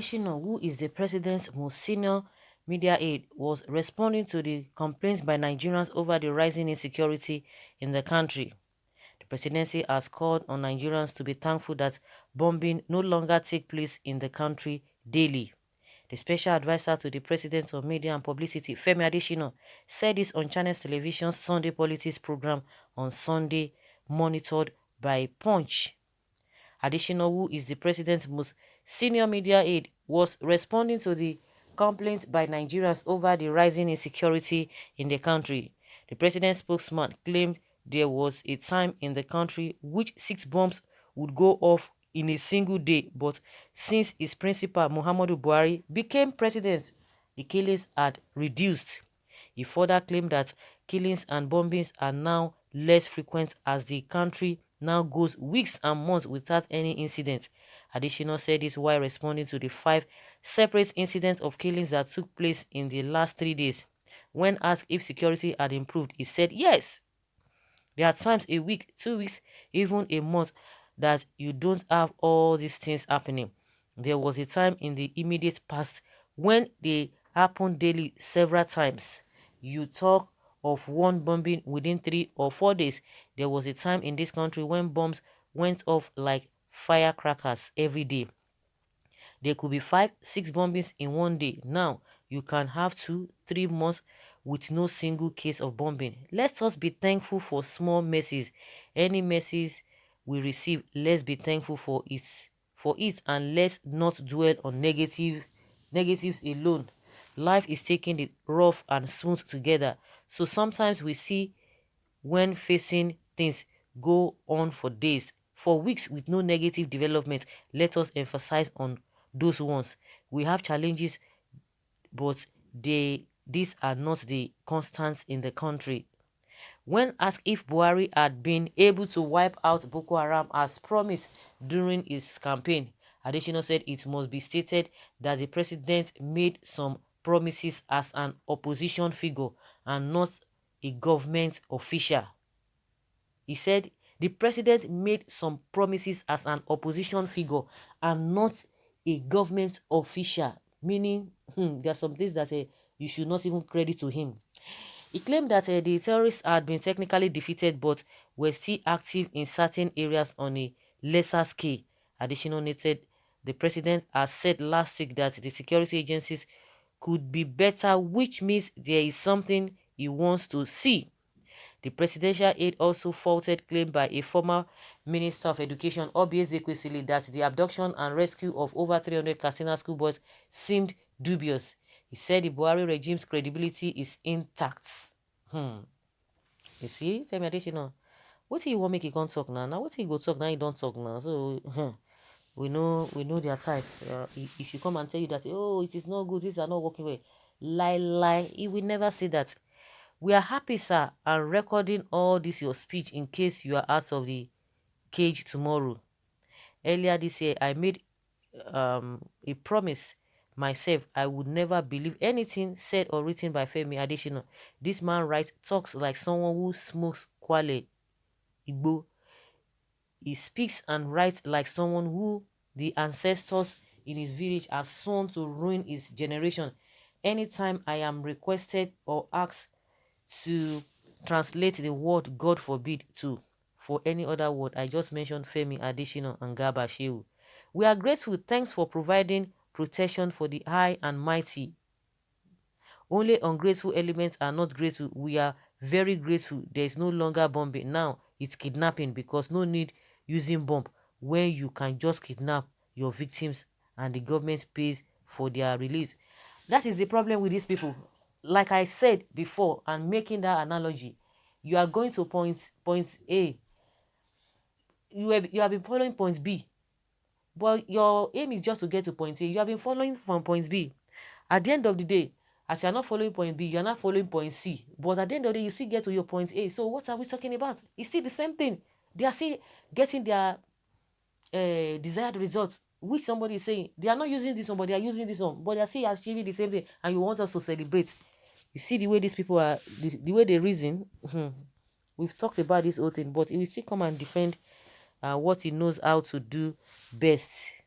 Adesina, who is the president's most senior media aide, was responding to the complaints by Nigerians over the rising insecurity in the country. The presidency has called on Nigerians to be thankful that bombing no longer takes place in the country daily. The special advisor to the president of media and publicity, Femi Adesina, said this on Channels Television's Sunday Politics program on Sunday, monitored by Punch. Adesina, who is the president's most senior media aide, was responding to the complaints by Nigerians over the rising insecurity in the country. The president's spokesman claimed there was a time in the country which 6 bombs would go off in a single day, but since his principal Muhammadu Buhari became president, the killings had reduced. He further claimed that killings and bombings are now less frequent as the country now goes weeks and months without any incident. Additional said this while responding to the 5 separate incidents of killings that took place in the last 3 days. When asked if security had improved, he said yes. There are times a week, 2 weeks, even a month that you don't have all these things happening. There was a time in the immediate past when they happened daily several times. You talk of one bombing within 3 or 4 days. There was a time in this country when bombs went off like firecrackers every day. There could be 5, 6 bombings in one day. Now, you can have 2, 3 months with no single case of bombing. Let us be thankful for small mercies. Any mercies we receive, let's be thankful for it, and let's not dwell on negatives alone. Life is taking it rough and smooth together. So sometimes we see when facing things go on for days, for weeks with no negative development. Let us emphasize on those ones. We have challenges, but these are not the constants in the country. When asked if Buhari had been able to wipe out Boko Haram as promised during his campaign, Adesina said it must be stated that the president made some promises as an opposition figure and not a government official. He said the president made some promises as an opposition figure and not a government official, meaning there are some things that you should not even credit to him. He claimed that the terrorists had been technically defeated but were still active in certain areas on a lesser scale. Additional noted the president has said last week that the security agencies could be better, which means there is something he wants to see. The presidential aide also faulted claim by a former Minister of Education, Obi Ezekwesili, that the abduction and rescue of over 300 Katsina schoolboys seemed dubious. He said the Buhari regime's credibility is intact. You see, Femi Adesina, what he want make he can't talk now? Now what he go talk now? He don't talk now. So we know their type. If you come and tell you that, oh, it is not good, these are not working well, lie. He will never say that. We are happy, sir, and recording all this your speech in case you are out of the cage tomorrow. Earlier this year, I made a promise myself I would never believe anything said or written by Femi Adesina. This man talks like someone who smokes Kwale Igbo. He speaks and writes like someone who the ancestors in his village are sworn to ruin his generation. Anytime I am requested or asked to translate the word God forbid to for any other word, I just mentioned Femi Adesina and Garba Shehu. We are grateful. Thanks for providing protection for the high and mighty. Only ungrateful elements are not grateful. We are very grateful. There is no longer bombing. Now it's kidnapping, because no need using bomb when you can just kidnap your victims and the government pays for their release. That is the problem with these people. Like I said before, and making that analogy, you are going to point A. You have been following point B, but your aim is just to get to point A. You have been following from point B. At the end of the day, as you are not following point B, you are not following point C. But at the end of the day, you still get to your point A. So what are we talking about? It's still the same thing. They are still getting their desired results, which somebody is saying they are not using this one, but they are using this one, but they are still achieving the same thing, and you want us to celebrate. You see the way these people are, the way they reason. We've talked about this whole thing, but he will still come and defend what he knows how to do best.